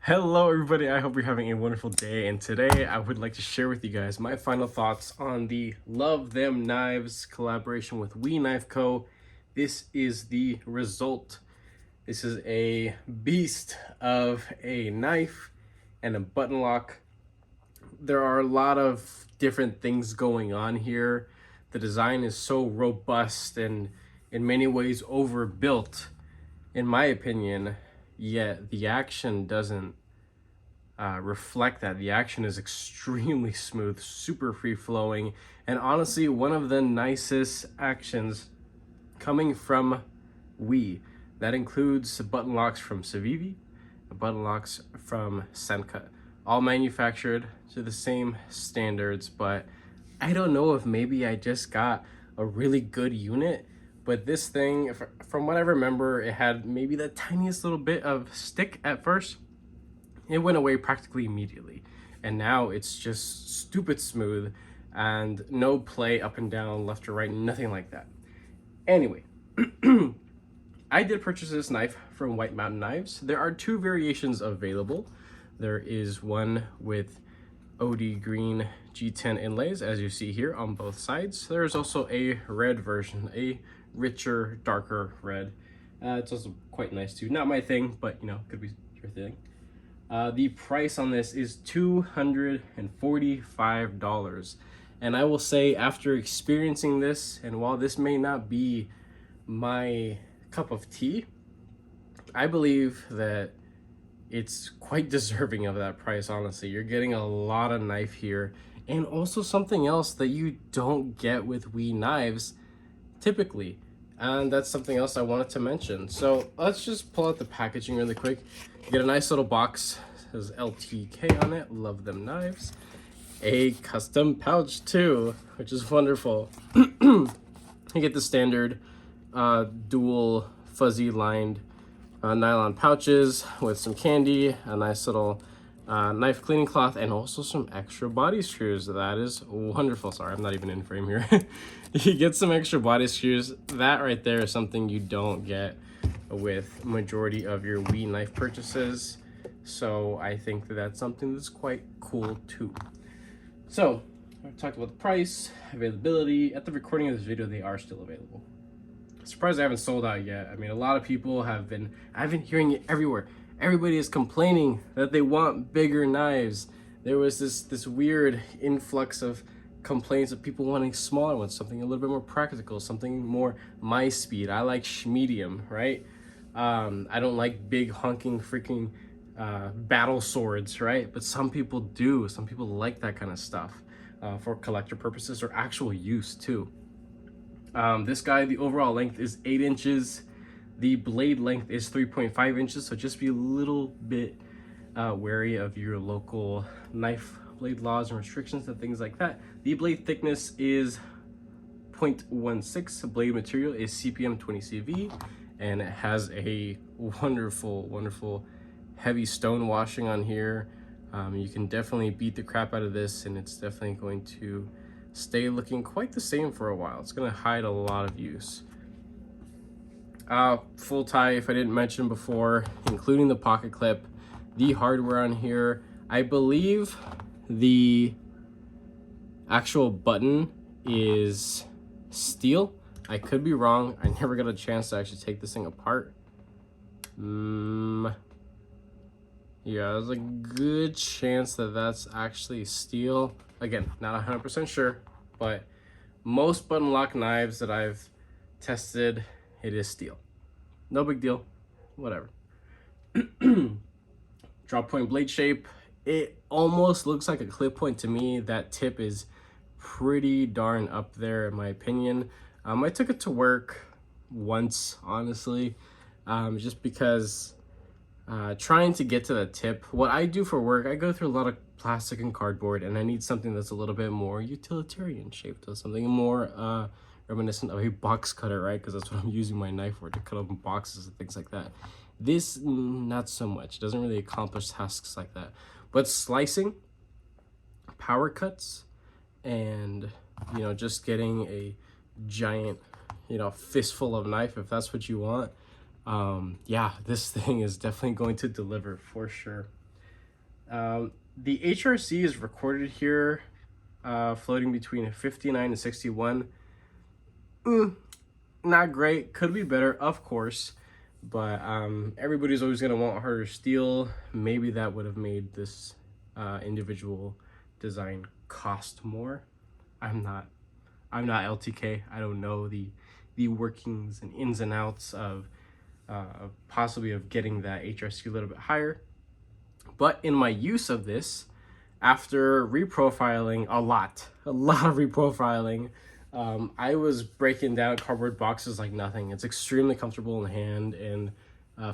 Hello everybody, I hope you're having a wonderful day, and today I would like to share with you guys my final thoughts on the Love Them Knives collaboration with We Knife Co. This is the result. This is a beast of a knife and a button lock. There are a lot of different things going on here. The design is so robust and in many ways overbuilt, in my opinion, yet the action doesn't reflect that. The action is extremely smooth, super free flowing, and honestly, one of the nicest actions coming from We. That includes button locks from Civivi, button locks from Senka, all manufactured to the same standards, but I don't know if maybe I just got a really good unit, but this thing, from what I remember, it had maybe the tiniest little bit of stick at first. It went away practically immediately, and now it's just stupid smooth and no play up and down, left or right, nothing like that. Anyway, I did purchase this knife from White Mountain Knives. There are two variations available. There is one with OD green G10 inlays, as you see here on both sides. There's also a red version, a richer, darker red. It's also quite nice too. Not my thing, but you know, could be your thing. The price on this is $245. And I will say, after experiencing this, and while this may not be my cup of tea, I believe that it's quite deserving of that price, honestly. You're getting a lot of knife here, and also something else that you don't get with We knives typically. And that's something else I wanted to mention. So let's just pull out the packaging really quick. You get a nice little box. It says LTK on it. Love Them Knives. A custom pouch too, which is wonderful. You get the standard dual fuzzy lined nylon pouches with some candy, a nice little knife cleaning cloth, and also some extra body screws. That is wonderful. Sorry, I'm not even in frame here. You get some extra body screws. That right there is something you don't get with majority of your We knife purchases. So I think that that's something that's quite cool too. So I talked about the price, availability. At the recording of this video, they are still available. Surprised I haven't sold out yet. I mean, a lot of people I've been hearing it everywhere. Everybody is complaining that they want bigger knives. There was this weird influx of complaints of people wanting smaller ones, something a little bit more practical, something more my speed. I like medium, right? I don't like big honking freaking battle swords, right? But some people do. Some people like that kind of stuff for collector purposes or actual use too. This guy, the overall length is 8 inches. The blade length is 3.5 inches, so just be a little bit wary of your local knife blade laws and restrictions and things like that. The blade thickness is 0.16. Blade material is CPM 20CV, and it has a wonderful heavy stone washing on here. You can definitely beat the crap out of this, and it's definitely going to stay looking quite the same for a while. It's going to hide a lot of use. Full tie, if I didn't mention before, including the pocket clip. The hardware on here, I believe the actual button is steel. I could be wrong. I never got a chance to actually take this thing apart. Yeah, there's a good chance that that's actually steel. Again, not 100% sure, but most button lock knives that I've tested, it is steel. No big deal, whatever. Drop point blade shape, it almost looks like a clip point to me. That tip is pretty darn up there in my opinion. I took it to work once, honestly, just because trying to get to the tip. What I do for work, I go through a lot of plastic and cardboard, and I need something that's a little bit more utilitarian shaped, something more reminiscent of a box cutter, right? Because that's what I'm using my knife for, to cut open boxes and things like that. This, not so much. It doesn't really accomplish tasks like that. But slicing, power cuts, and you know, just getting a giant, you know, fistful of knife, if that's what you want, yeah, this thing is definitely going to deliver for sure. The HRC is recorded here, floating between 59 and 61. Not great, could be better, of course, but everybody's always going to want harder steel. Maybe that would have made this individual design cost more. I'm not LTK. I don't know the workings and ins and outs of possibly of getting that HRC a little bit higher. But in my use of this, after reprofiling a lot of reprofiling, I was breaking down cardboard boxes like nothing. It's extremely comfortable in the hand, and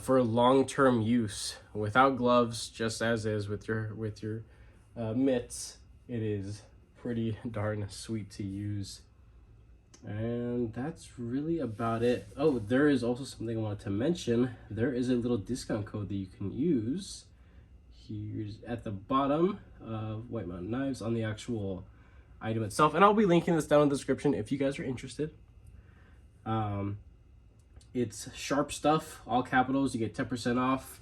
for long-term use without gloves, just as is with your mitts, it is pretty darn sweet to use. And that's really about it. Oh, there is also something I wanted to mention. There is a little discount code that you can use. Here's at the bottom of White Mountain Knives on the actual item itself, and I'll be linking this down in the description if you guys are interested. It's Sharp Stuff, all capitals. You get 10% off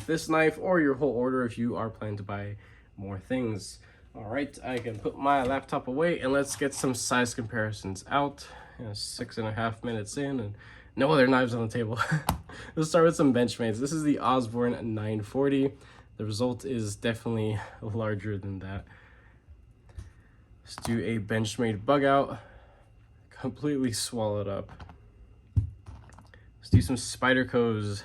this knife or your whole order if you are planning to buy more things. All right, I can put my laptop away and let's get some size comparisons out. 6.5 minutes in and no other knives on the table. Let's start with some Benchmates. This is the Osborne 940. The result is definitely larger than that. Let's do a Benchmade bug out. Completely swallowed up. Let's do some Spyderco's.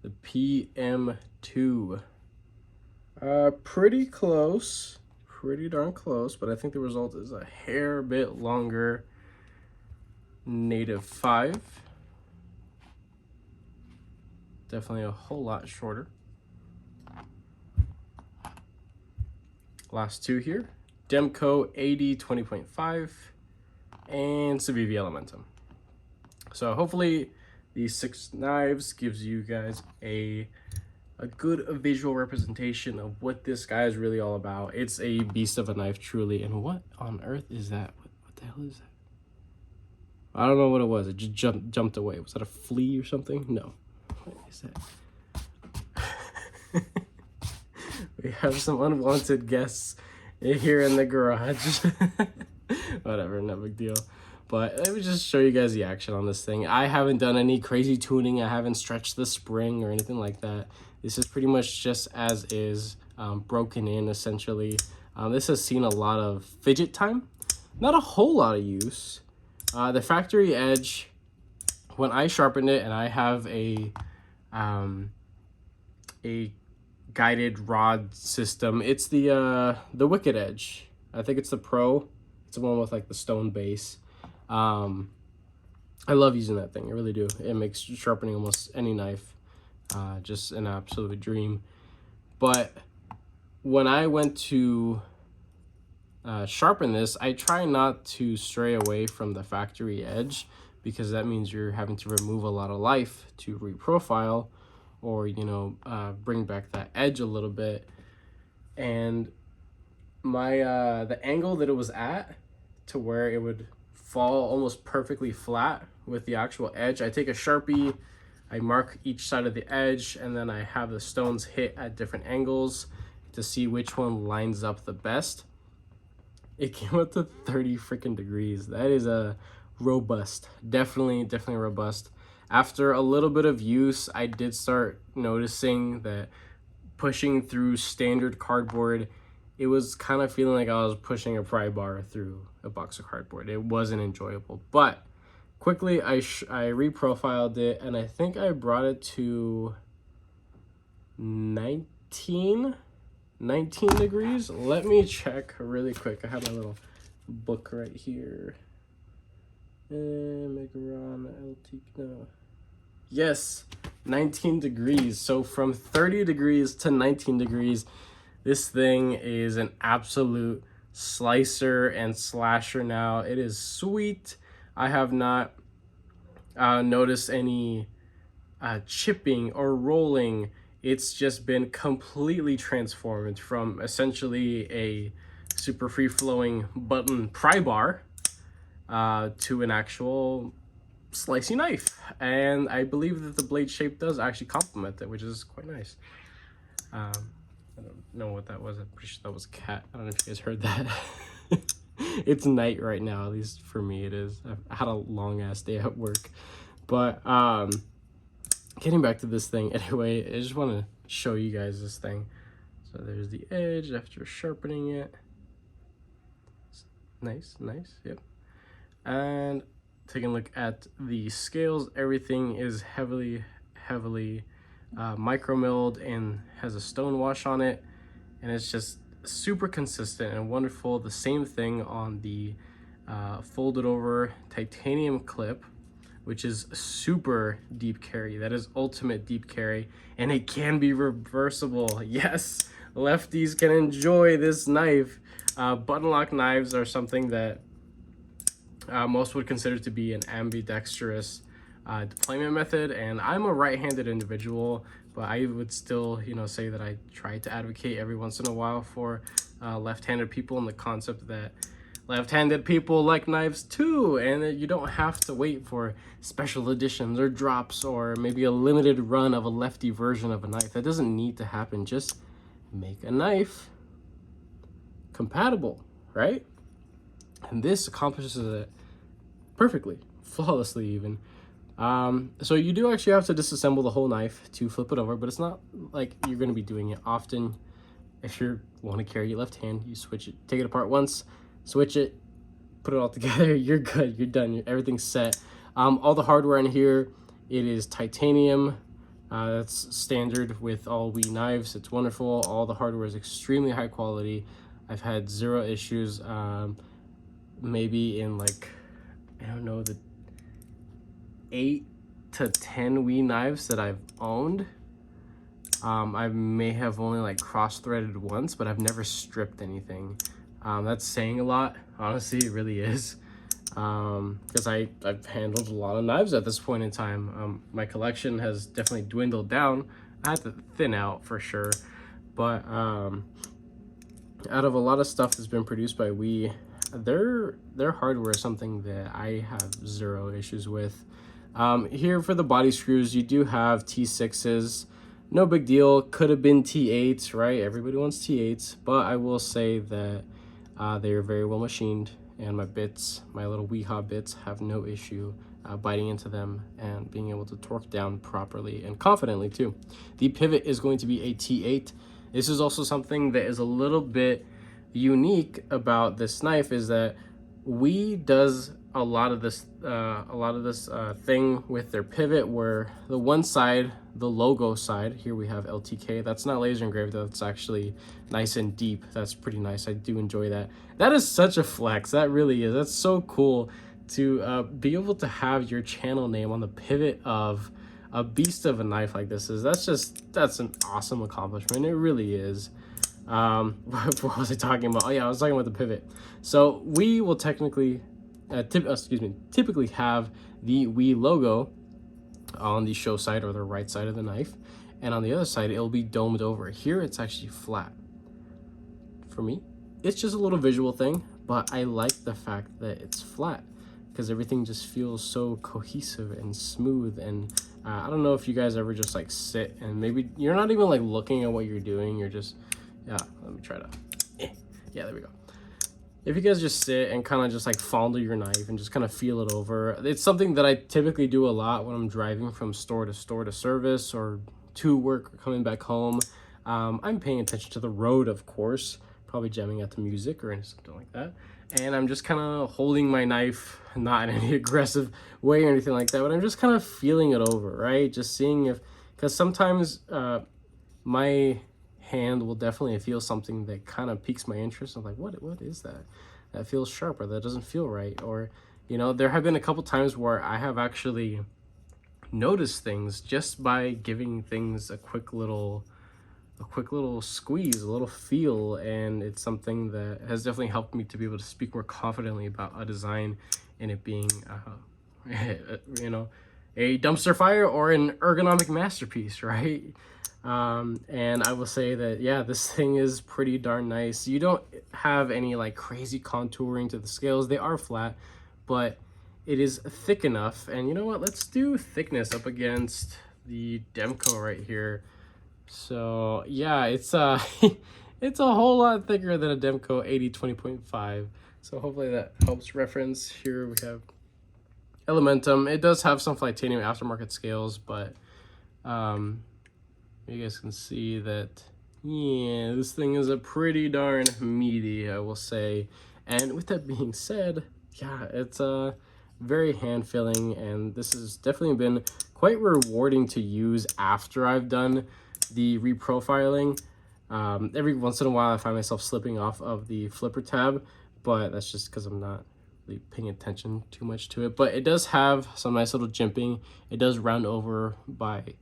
The PM2. Pretty close. Pretty darn close, but I think the result is a hair bit longer. Native 5. Definitely a whole lot shorter. Last two here. Demco 80 20.5 and Civivi Elementum. So hopefully these 6 knives gives you guys a good visual representation of what this guy is really all about. It's a beast of a knife, truly. And what on earth is that? What the hell is that? I don't know what it was. It just jumped away. Was that a flea or something? No. What is that? We have some unwanted guests here in the garage. Whatever, no big deal. But let me just show you guys the action on this thing. I haven't done any crazy tuning. I haven't stretched the spring or anything like that. This is pretty much just as is, broken in essentially. This has seen a lot of fidget time. Not a whole lot of use. The factory edge, when I sharpened it, and I have a guided rod system. It's the Wicked Edge. I think it's the Pro. It's the one with like the stone base. I love using that thing. I really do. It makes sharpening almost any knife just an absolute dream. But when I went to sharpen this, I try not to stray away from the factory edge, because that means you're having to remove a lot of life to reprofile, or bring back that edge a little bit. And my the angle that it was at to where it would fall almost perfectly flat with the actual edge, I take a Sharpie, I mark each side of the edge, and then I have the stones hit at different angles to see which one lines up the best. It came up to 30 freaking degrees. That is a robust, definitely robust. After a little bit of use, I did start noticing that pushing through standard cardboard, it was kind of feeling like I was pushing a pry bar through a box of cardboard. It wasn't enjoyable, but quickly I reprofiled it, and I think I brought it to 19 degrees. Let me check really quick. I have my little book right here. Micron LTK, no. Yes, 19 degrees. So from 30 degrees to 19 degrees, this thing is an absolute slicer and slasher now. It is sweet. I have not noticed any chipping or rolling. It's just been completely transformed from essentially a super free-flowing button pry bar to an actual slicey knife. And I believe that the blade shape does actually complement it, which is quite nice. I don't know what that was. I'm pretty sure that was a cat. I don't know if you guys heard that. It's night right now, at least for me it is. I've had a long ass day at work. But getting back to this thing anyway, I just want to show you guys this thing. So there's the edge after sharpening it. Nice, yep. And taking a look at the scales, everything is heavily micro milled and has a stone wash on it, and it's just super consistent and wonderful. The same thing on the folded over titanium clip, which is super deep carry. That is ultimate deep carry, and it can be reversible. Yes, lefties can enjoy this knife. Button lock knives are something that most would consider to be an ambidextrous deployment method, and I'm a right-handed individual, but I would still, you know, say that I try to advocate every once in a while for left-handed people, and the concept that left-handed people like knives too, and that you don't have to wait for special editions or drops or maybe a limited run of a lefty version of a knife. That doesn't need to happen. Just make a knife compatible, right? And this accomplishes it perfectly, flawlessly even. So you do actually have to disassemble the whole knife to flip it over, but it's not like you're going to be doing it often. If you want to carry your left hand, you switch it, take it apart once, switch it, put it all together, you're good, you're done, everything's set. All the hardware in here, it is titanium. That's standard with all WE knives. It's wonderful. All the hardware is extremely high quality. I've had zero issues. Maybe in like, I don't know, the 8 to 10 WE knives that I've owned, I may have only like cross-threaded once, but I've never stripped anything. That's saying a lot, honestly. It really is, because I've handled a lot of knives at this point in time. My collection has definitely dwindled down. I had to thin out for sure, but out of a lot of stuff that's been produced by WE, their hardware is something that I have zero issues with. Here for the body screws, you do have T6s. No big deal. Could have been T8s, right? Everybody wants T8s, but I will say that they are very well machined, and my bits, my little WeHa bits, have no issue biting into them and being able to torque down properly and confidently too. The pivot is going to be a T8. This is also something that is a little bit unique about this knife, is that WE does a lot of this thing with their pivot, where the one side, the logo side, here we have LTK. That's not laser engraved. That's actually nice and deep. That's pretty nice. I do enjoy that. That is such a flex. That really is. That's so cool to be able to have your channel name on the pivot of a beast of a knife like this. That's an awesome accomplishment. It really is. What was I talking about? Oh yeah, I was talking about the pivot. So we will technically typically have the WE logo on the show side or the right side of the knife, and on the other side it'll be domed over. Here it's actually flat. For me, it's just a little visual thing, but I like the fact that it's flat because everything just feels so cohesive and smooth. And I don't know if you guys ever just like sit and maybe you're not even like looking at what you're doing, you're just, yeah, let me try to, yeah, there we go. If you guys just sit and kind of just like fondle your knife and just kind of feel it over, it's something that I typically do a lot when I'm driving from store to service or to work or coming back home. I'm paying attention to the road, of course, probably jamming out to music or something like that. And I'm just kind of holding my knife, not in any aggressive way or anything like that, but I'm just kind of feeling it over, right? Just seeing if, because sometimes my hand will definitely feel something that kind of piques my interest. I'm like, what is that? That feels sharp, or that doesn't feel right. Or, you know, there have been a couple times where I have actually noticed things just by giving things a quick little squeeze, a little feel, and it's something that has definitely helped me to be able to speak more confidently about a design and it being you know, a dumpster fire or an ergonomic masterpiece, right? And I will say that, yeah, this thing is pretty darn nice. You don't have any like crazy contouring to the scales. They are flat, but it is thick enough. And you know what? Let's do thickness up against the Demco right here. So yeah, it's it's a whole lot thicker than a Demco 80/20.5. So hopefully that helps reference. Here we have Elementum. It does have some titanium aftermarket scales, but you guys can see that, yeah, this thing is a pretty darn meaty, I will say. And with that being said, yeah, it's very hand filling, and this has definitely been quite rewarding to use after I've done the reprofiling. Every once in a while I find myself slipping off of the flipper tab, but that's just because I'm not really paying attention too much to it. But it does have some nice little jimping. It does round over by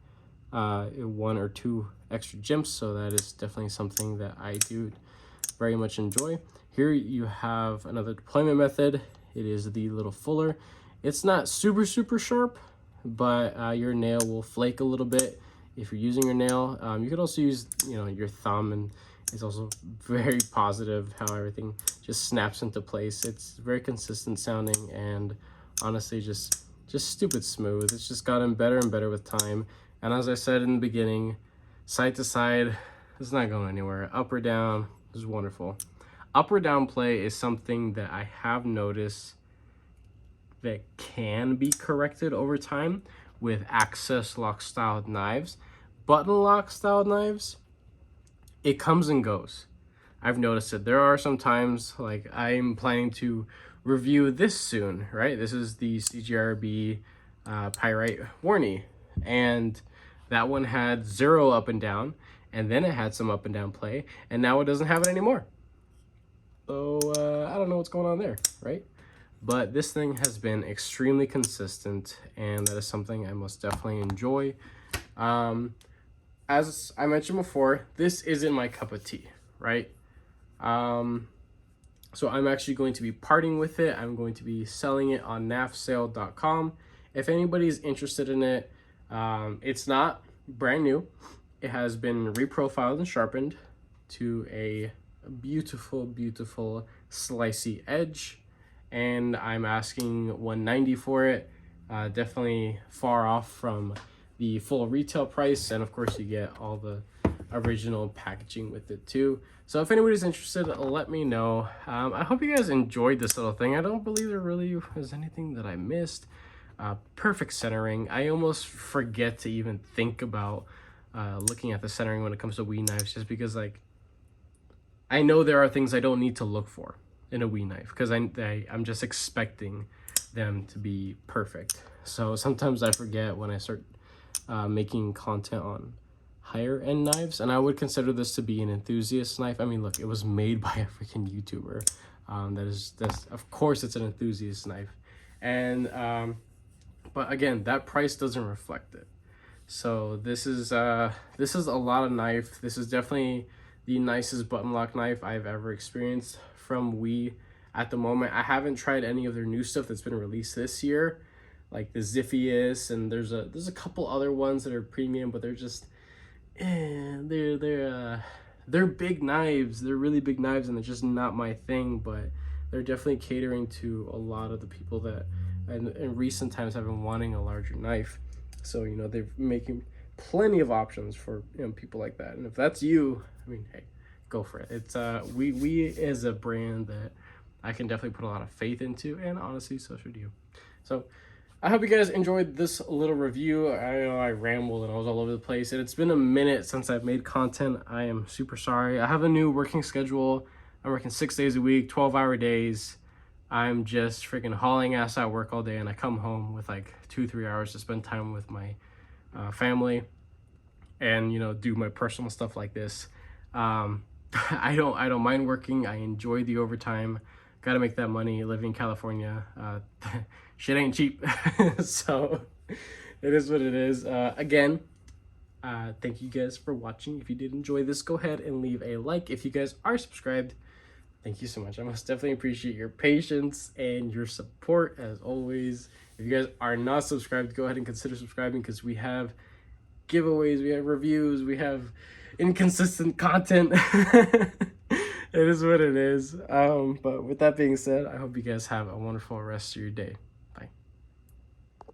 1 or 2 extra jumps, so that is definitely something that I do very much enjoy. Here you have another deployment method. It is the little fuller. It's not super sharp, but your nail will flake a little bit if you're using your nail. You could also use, you know, your thumb, and it's also very positive how everything just snaps into place. It's very consistent sounding, and honestly just stupid smooth. It's just gotten better and better with time. And as I said in the beginning, side to side, it's not going anywhere. Up or down is wonderful. Up or down play is something that I have noticed that can be corrected over time with access lock styled knives. Button lock styled knives, it comes and goes. I've noticed it. There are some times, like I'm planning to review this soon, right? This is the CGRB Pyrite Warney, and that one had 0 up and down, and then it had some up and down play, and now it doesn't have it anymore. So I don't know what's going on there, right? But this thing has been extremely consistent, and that is something I most definitely enjoy. As I mentioned before, this isn't my cup of tea, right? So I'm actually going to be parting with it. I'm going to be selling it on nafsale.com. If anybody's interested in it, it's not brand new. It has been reprofiled and sharpened to a beautiful slicey edge, and I'm asking $190 for it. Definitely far off from the full retail price, and of course you get all the original packaging with it too. So if anybody's interested, let me know. I hope you guys enjoyed this little thing. I don't believe there really was anything that I missed. Perfect centering. I almost forget to even think about looking at the centering when it comes to weed knives, just because like I know there are things I don't need to look for in a weed knife, because I'm just expecting them to be perfect. So sometimes I forget when I start making content on higher end knives, and I would consider this to be an enthusiast knife. I mean, look, it was made by a freaking YouTuber. That's of course it's an enthusiast knife, and but again, that price doesn't reflect it. So this is a lot of knife. This is definitely the nicest button lock knife I've ever experienced from WE. At the moment, I haven't tried any of their new stuff that's been released this year, like the Ziphius, and there's a couple other ones that are premium, but they're just they're big knives. They're really big knives, and they're just not my thing. But they're definitely catering to a lot of the people that in recent times have been wanting a larger knife. So you know, they're making plenty of options for, you know, people like that. And if that's you, I mean, hey, go for it. It's we is a brand that I can definitely put a lot of faith into, and honestly, so should you. So I hope you guys enjoyed this little review. I know I rambled and I was all over the place, and it's been a minute since I've made content. I am super sorry. I have a new working schedule. I'm working 6 days a week, 12-hour days. I'm just freaking hauling ass at work all day, and I come home with like 2-3 hours to spend time with my family and, you know, do my personal stuff like this. I don't mind working. I enjoy the overtime. Gotta make that money. Living in California, shit ain't cheap. So it is what it is. Again, thank you guys for watching. If you did enjoy this, go ahead and leave a like. If you guys are subscribed, thank you so much. I most definitely appreciate your patience and your support as always. If you guys are not subscribed, go ahead and consider subscribing, because we have giveaways, we have reviews, we have inconsistent content. It is what it is. But with that being said, I hope you guys have a wonderful rest of your day.